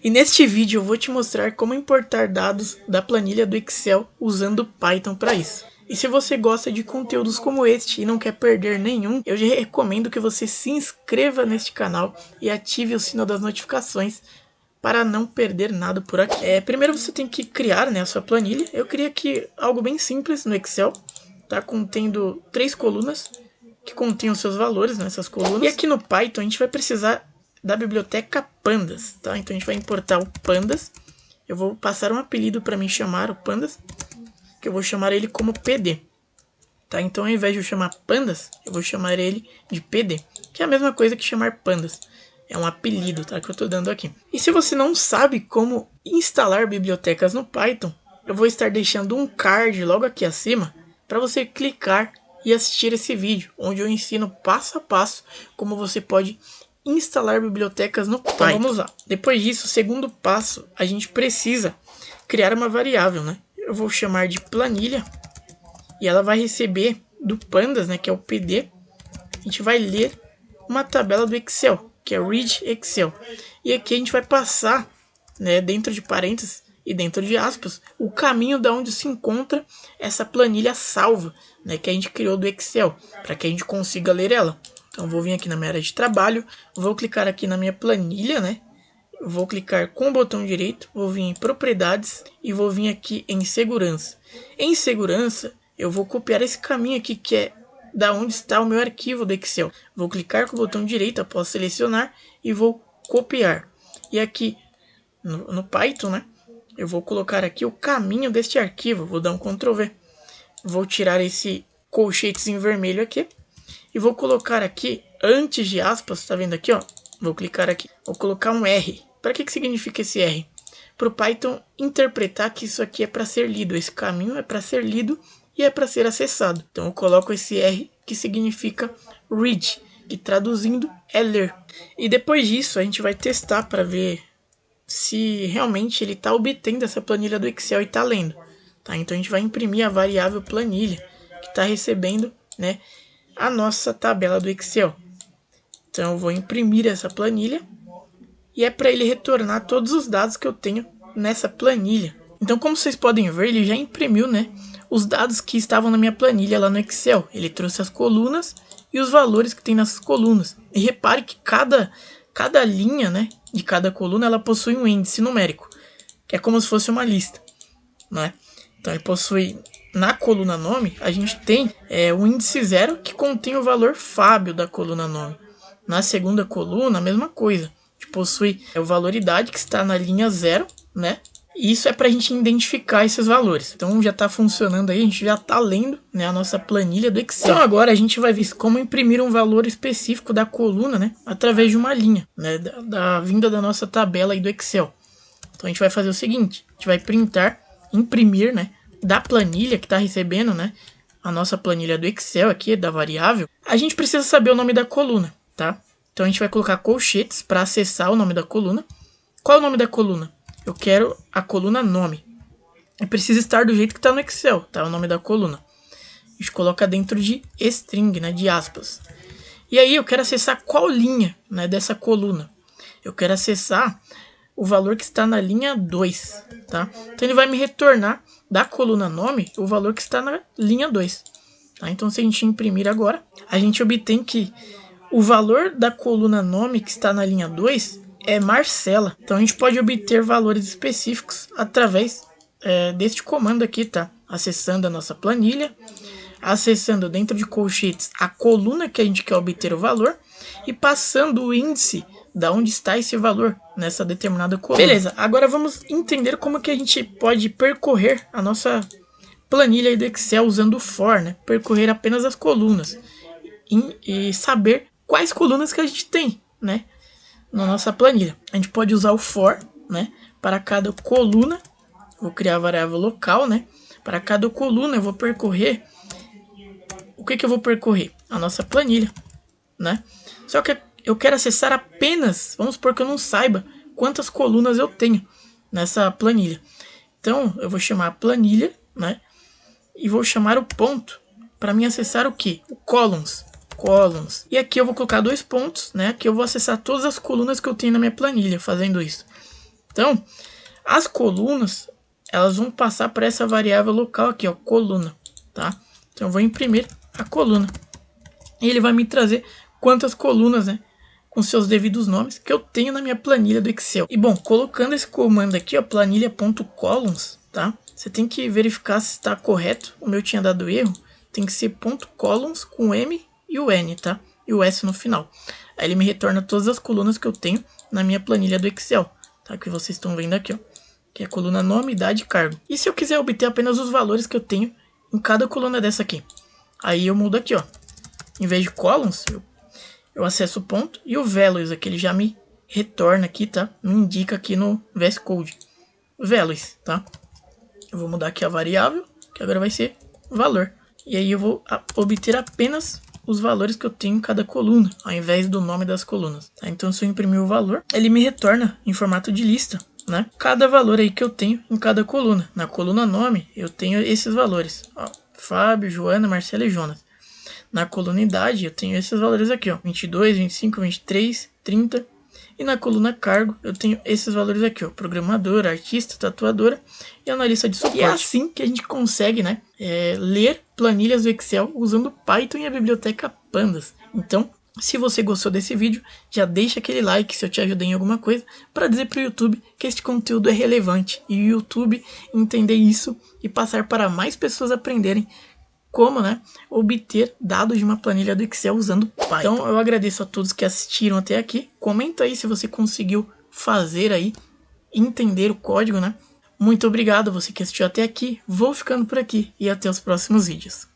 E neste vídeo eu vou te mostrar como importar dados da planilha do Excel usando Python para isso. E se você gosta de conteúdos como este e não quer perder nenhum, eu já recomendo que você se inscreva neste canal e ative o sino das notificações para não perder nada por aqui. Primeiro você tem que criar, a sua planilha. Eu criei aqui algo bem simples no Excel, tá? Contendo 3 colunas que contêm os seus valores nessas colunas. E aqui no Python a gente vai precisar da biblioteca pandas, tá? Então a gente vai importar o pandas. Eu vou passar um apelido para me chamar o pandas, que eu vou chamar ele como PD, tá? Então ao invés de eu chamar pandas, eu vou chamar ele de PD, que é a mesma coisa que chamar pandas. É um apelido, tá? Que eu tô dando aqui. E se você não sabe como instalar bibliotecas no Python, eu vou estar deixando um card logo aqui acima para você clicar e assistir esse vídeo, onde eu ensino passo a passo como você pode instalar bibliotecas no Python. Então vamos lá. Depois disso, o segundo passo, a gente precisa criar uma variável, né? Eu vou chamar de planilha e ela vai receber do pandas, né, que é o PD. A gente vai ler uma tabela do Excel, que é read Excel. E aqui a gente vai passar, né, dentro de parênteses e dentro de aspas, o caminho da onde se encontra essa planilha salva, né, que a gente criou do Excel, para que a gente consiga ler ela. Então vou vir aqui na minha área de trabalho, vou clicar aqui na minha planilha, né? Vou clicar com o botão direito, vou vir em propriedades e vou vir aqui em segurança. Em segurança, eu vou copiar esse caminho aqui que é da onde está o meu arquivo do Excel. Vou clicar com o botão direito após selecionar e vou copiar. E aqui no Python, né? Eu vou colocar aqui o caminho deste arquivo. Vou dar um Ctrl V. Vou tirar esse colchetes em vermelho aqui. E vou colocar aqui, antes de aspas, tá vendo aqui, ó? Vou clicar aqui. Vou colocar um R. Para que significa esse R? Para o Python interpretar que isso aqui é para ser lido. Esse caminho é para ser lido e é para ser acessado. Então eu coloco esse R que significa read, que traduzindo é ler. E depois disso a gente vai testar para ver se realmente ele está obtendo essa planilha do Excel e está lendo. Tá? Então a gente vai imprimir a variável planilha que está recebendo, né, a nossa tabela do Excel. Então eu vou imprimir essa planilha e é para ele retornar todos os dados que eu tenho nessa planilha. Então, como vocês podem ver, ele já imprimiu, né, os dados que estavam na minha planilha lá no Excel. Ele trouxe as colunas e os valores que tem nessas colunas. E repare que cada linha, né, de cada coluna ela possui um índice numérico, que é como se fosse uma lista, né? Então ele possui, na coluna nome, a gente tem o índice 0 que contém o valor Fábio da coluna nome. Na segunda coluna, a mesma coisa. A gente possui o valor idade que está na linha 0, né? E isso é para a gente identificar esses valores. Então já está funcionando aí, a gente já está lendo, né, a nossa planilha do Excel. Então agora a gente vai ver como imprimir um valor específico da coluna, né, através de uma linha, né, da vinda da nossa tabela aí do Excel. Então a gente vai fazer o seguinte, a gente vai imprimir, né, da planilha que está recebendo, né, a nossa planilha do Excel aqui, da variável. A gente precisa saber o nome da coluna, tá? Então a gente vai colocar colchetes para acessar o nome da coluna. Qual é o nome da coluna? Eu quero a coluna nome. E precisa estar do jeito que está no Excel, tá? O nome da coluna. A gente coloca dentro de string, né? De aspas. E aí eu quero acessar qual linha, né, dessa coluna. Eu quero acessar o valor que está na linha 2, tá? Então ele vai me retornar da coluna nome o valor que está na linha 2. Tá? Então se a gente imprimir agora, a gente obtém que o valor da coluna nome que está na linha 2 é Marcela. Então a gente pode obter valores específicos através deste comando aqui, tá? Acessando a nossa planilha, acessando dentro de colchetes a coluna que a gente quer obter o valor e passando o índice da onde está esse valor nessa determinada coluna. Beleza, agora vamos entender como que a gente pode percorrer a nossa planilha do Excel usando o for, né? Percorrer apenas as colunas e saber quais colunas que a gente tem, né, na nossa planilha. A gente pode usar o for, né, para cada coluna. Vou criar a variável local, né? Para cada coluna eu vou percorrer. O que eu vou percorrer? A nossa planilha, né? Só que eu quero acessar apenas, vamos supor que eu não saiba quantas colunas eu tenho nessa planilha. Então eu vou chamar a planilha, né? E vou chamar o ponto para mim acessar o que? O columns. E aqui eu vou colocar 2 pontos, né? Que eu vou acessar todas as colunas que eu tenho na minha planilha fazendo isso. Então, as colunas, elas vão passar para essa variável local aqui, ó, coluna, tá? Então eu vou imprimir a coluna. E ele vai me trazer quantas colunas, né, com seus devidos nomes, que eu tenho na minha planilha do Excel. E bom, colocando esse comando aqui, ó, planilha.columns, tá? Você tem que verificar se está correto. O meu tinha dado erro. Tem que ser .columns com M e o N, tá? E o S no final. Aí ele me retorna todas as colunas que eu tenho na minha planilha do Excel, tá? Que vocês estão vendo aqui, ó. Que é a coluna nome, idade e cargo. E se eu quiser obter apenas os valores que eu tenho em cada coluna dessa aqui? Aí eu mudo aqui, ó. Em vez de columns, eu acesso o ponto e o values aqui, ele já me retorna aqui, tá? Me indica aqui no VS Code. Values, tá? Eu vou mudar aqui a variável, que agora vai ser valor. E aí eu vou obter apenas os valores que eu tenho em cada coluna, ao invés do nome das colunas. Tá? Então se eu imprimir o valor, ele me retorna em formato de lista, né? Cada valor aí que eu tenho em cada coluna. Na coluna nome, eu tenho esses valores. Ó, Fábio, Joana, Marcela e Jonas. Na coluna idade, eu tenho esses valores aqui, ó, 22, 25, 23, 30. E na coluna cargo, eu tenho esses valores aqui, ó, programadora, artista, tatuadora e analista de suporte. E é assim que a gente consegue, né, ler planilhas do Excel usando Python e a biblioteca Pandas. Então, se você gostou desse vídeo, já deixa aquele like se eu te ajudei em alguma coisa, para dizer para o YouTube que este conteúdo é relevante e o YouTube entender isso e passar para mais pessoas aprenderem como, né, obter dados de uma planilha do Excel usando Python. Então eu agradeço a todos que assistiram até aqui. Comenta aí se você conseguiu fazer aí, entender o código, né? Muito obrigado você que assistiu até aqui. Vou ficando por aqui e até os próximos vídeos.